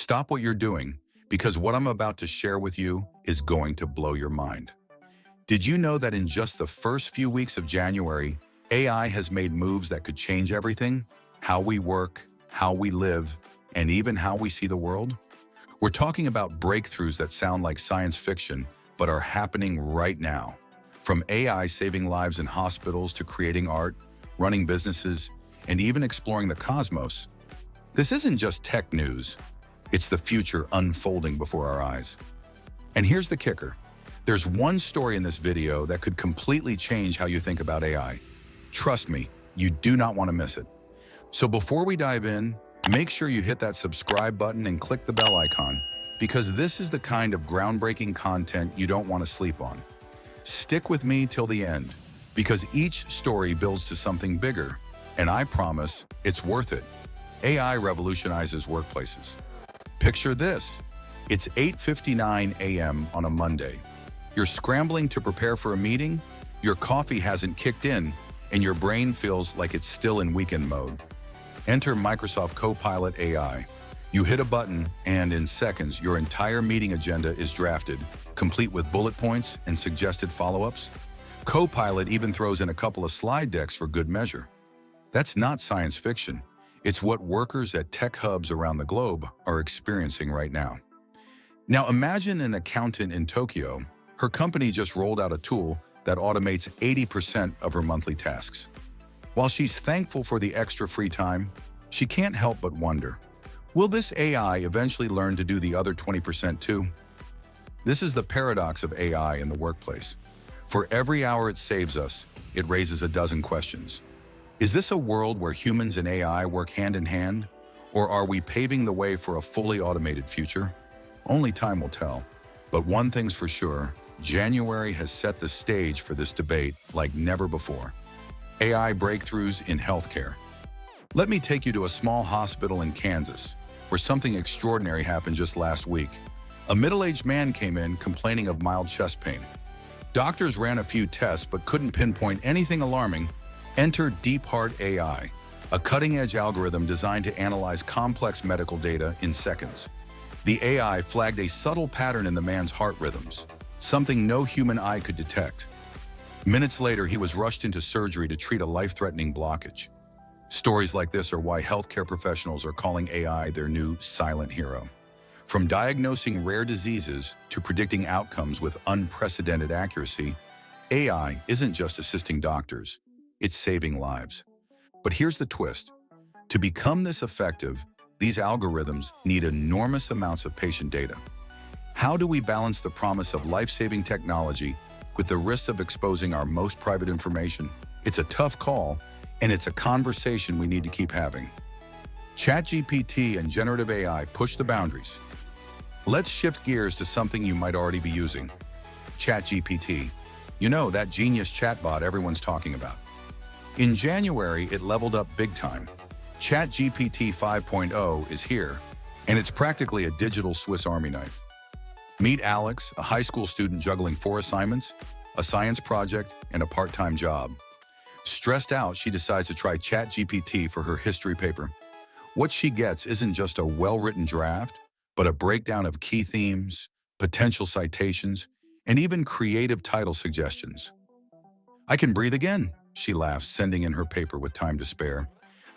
Stop what you're doing, because what I'm about to share with you is going to blow your mind. Did you know that in just the first few weeks of January, AI has made moves that could change everything? How we work, how we live, and even how we see the world? We're talking about breakthroughs that sound like science fiction, but are happening right now. From AI saving lives in hospitals to creating art, running businesses, and even exploring the cosmos. This isn't just tech news. It's the future unfolding before our eyes. And here's the kicker. There's one story in this video that could completely change how you think about AI. Trust me, you do not want to miss it. So before we dive in, make sure you hit that subscribe button and click the bell icon, because this is the kind of groundbreaking content you don't want to sleep on. Stick with me till the end, because each story builds to something bigger, and I promise it's worth it. AI revolutionizes workplaces. Picture this. It's 8:59 a.m. on a Monday. You're scrambling to prepare for a meeting, your coffee hasn't kicked in, and your brain feels like it's still in weekend mode. Enter Microsoft Copilot AI. You hit a button, and in seconds, your entire meeting agenda is drafted, complete with bullet points and suggested follow-ups. Copilot even throws in a couple of slide decks for good measure. That's not science fiction. It's what workers at tech hubs around the globe are experiencing right now. Now imagine an accountant in Tokyo. Her company just rolled out a tool that automates 80% of her monthly tasks. While she's thankful for the extra free time, she can't help but wonder, will this AI eventually learn to do the other 20% too? This is the paradox of AI in the workplace. For every hour it saves us, it raises a dozen questions. Is this a world where humans and AI work hand in hand? Or are we paving the way for a fully automated future? Only time will tell. But one thing's for sure, January has set the stage for this debate like never before. AI breakthroughs in healthcare. Let me take you to a small hospital in Kansas, where something extraordinary happened just last week. A middle-aged man came in complaining of mild chest pain. Doctors ran a few tests but couldn't pinpoint anything alarming. Enter DeepHeart AI, a cutting-edge algorithm designed to analyze complex medical data in seconds. The AI flagged a subtle pattern in the man's heart rhythms, something no human eye could detect. Minutes later, he was rushed into surgery to treat a life-threatening blockage. Stories like this are why healthcare professionals are calling AI their new silent hero. From diagnosing rare diseases to predicting outcomes with unprecedented accuracy, AI isn't just assisting doctors. It's saving lives. But here's the twist. To become this effective, these algorithms need enormous amounts of patient data. How do we balance the promise of life-saving technology with the risks of exposing our most private information? It's a tough call, and it's a conversation we need to keep having. ChatGPT and generative AI push the boundaries. Let's shift gears to something you might already be using. ChatGPT. You know, that genius chatbot everyone's talking about. In January, it leveled up big time. ChatGPT 5.0 is here, and it's practically a digital Swiss Army knife. Meet Alex, a high school student juggling 4 assignments, a science project, and a part-time job. Stressed out, she decides to try ChatGPT for her history paper. What she gets isn't just a well-written draft, but a breakdown of key themes, potential citations, and even creative title suggestions. "I can breathe again," she laughs, sending in her paper with time to spare.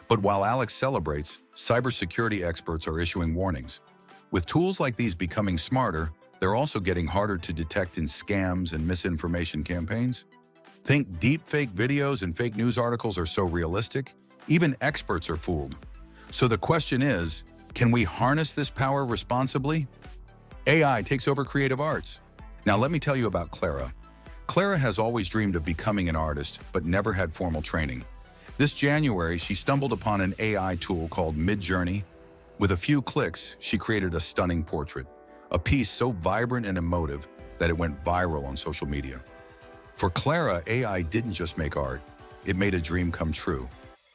But while Alex celebrates, cybersecurity experts are issuing warnings. With tools like these becoming smarter, they're also getting harder to detect in scams and misinformation campaigns. Think deepfake videos and fake news articles are so realistic, even experts are fooled. So the question is, can we harness this power responsibly? AI takes over creative arts. Now let me tell you about Clara. Clara has always dreamed of becoming an artist, but never had formal training. This January, she stumbled upon an AI tool called Midjourney. With a few clicks, she created a stunning portrait, a piece so vibrant and emotive that it went viral on social media. For Clara, AI didn't just make art, it made a dream come true.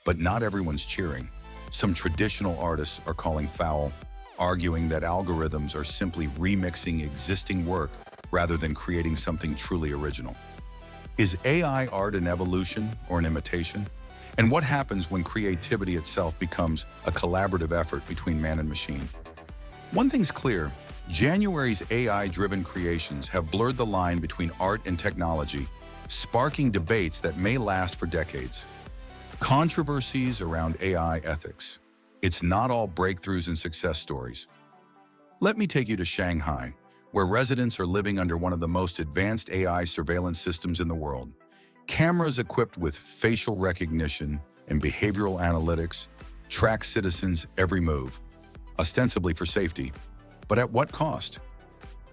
But not everyone's cheering. Some traditional artists are calling foul, arguing that algorithms are simply remixing existing work rather than creating something truly original. Is AI art an evolution or an imitation? And what happens when creativity itself becomes a collaborative effort between man and machine? One thing's clear, January's AI-driven creations have blurred the line between art and technology, sparking debates that may last for decades. Controversies around AI ethics. It's not all breakthroughs and success stories. Let me take you to Shanghai, where residents are living under one of the most advanced AI surveillance systems in the world. Cameras equipped with facial recognition and behavioral analytics track citizens' every move, ostensibly for safety. But at what cost?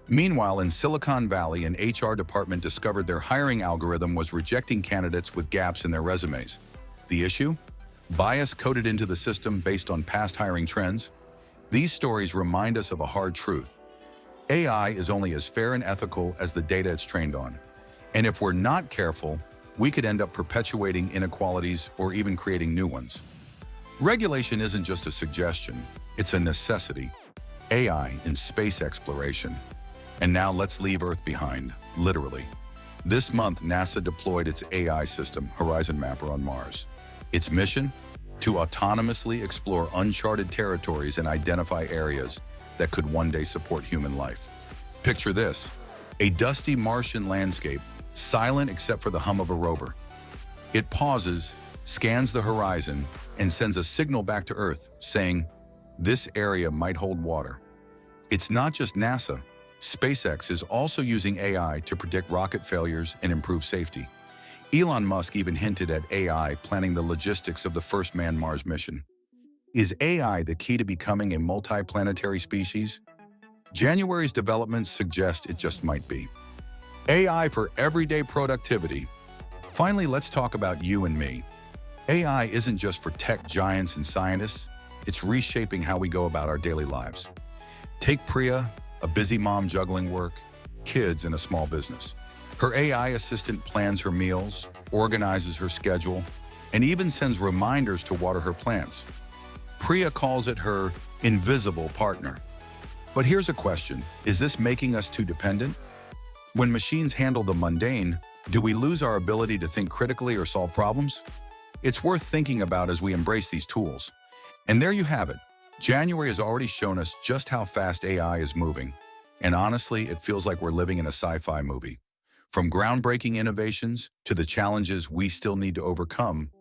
Meanwhile, in Silicon Valley, an HR department discovered their hiring algorithm was rejecting candidates with gaps in their resumes. The issue? Bias coded into the system based on past hiring trends. These stories remind us of a hard truth. AI is only as fair and ethical as the data it's trained on. And if we're not careful, we could end up perpetuating inequalities or even creating new ones. Regulation isn't just a suggestion, it's a necessity. AI in space exploration. And now let's leave Earth behind, literally. This month, NASA deployed its AI system, Horizon Mapper, on Mars. Its mission? To autonomously explore uncharted territories and identify areas that could one day support human life. Picture this, a dusty Martian landscape, silent except for the hum of a rover. It pauses, scans the horizon, and sends a signal back to Earth, saying, "This area might hold water." It's not just NASA. SpaceX is also using AI to predict rocket failures and improve safety. Elon Musk even hinted at AI planning the logistics of the first manned Mars mission. Is AI the key to becoming a multi-planetary species? January's developments suggest it just might be. AI for everyday productivity. Finally, let's talk about you and me. AI isn't just for tech giants and scientists, it's reshaping how we go about our daily lives. Take Priya, a busy mom juggling work, kids, and a small business. Her AI assistant plans her meals, organizes her schedule, and even sends reminders to water her plants. Priya calls it her invisible partner. But here's a question, is this making us too dependent? When machines handle the mundane, do we lose our ability to think critically or solve problems? It's worth thinking about as we embrace these tools. And there you have it. January has already shown us just how fast AI is moving. And honestly, it feels like we're living in a sci-fi movie. From groundbreaking innovations to the challenges we still need to overcome,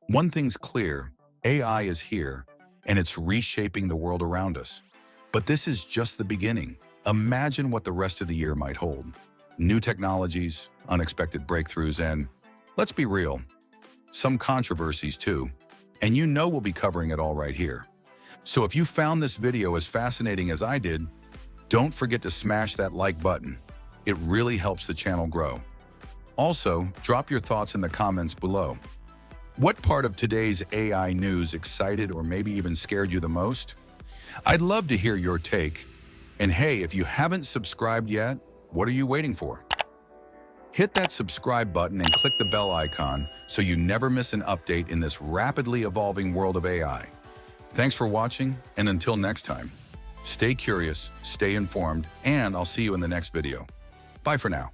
one thing's clear, AI is here, and it's reshaping the world around us. But this is just the beginning. Imagine what the rest of the year might hold. New technologies, unexpected breakthroughs, and, let's be real, some controversies too. And you know we'll be covering it all right here. So if you found this video as fascinating as I did, don't forget to smash that like button. It really helps the channel grow. Also, drop your thoughts in the comments below. What part of today's AI news excited or maybe even scared you the most? I'd love to hear your take. And hey, if you haven't subscribed yet, what are you waiting for? Hit that subscribe button and click the bell icon so you never miss an update in this rapidly evolving world of AI. Thanks for watching, and until next time, stay curious, stay informed, and I'll see you in the next video. Bye for now.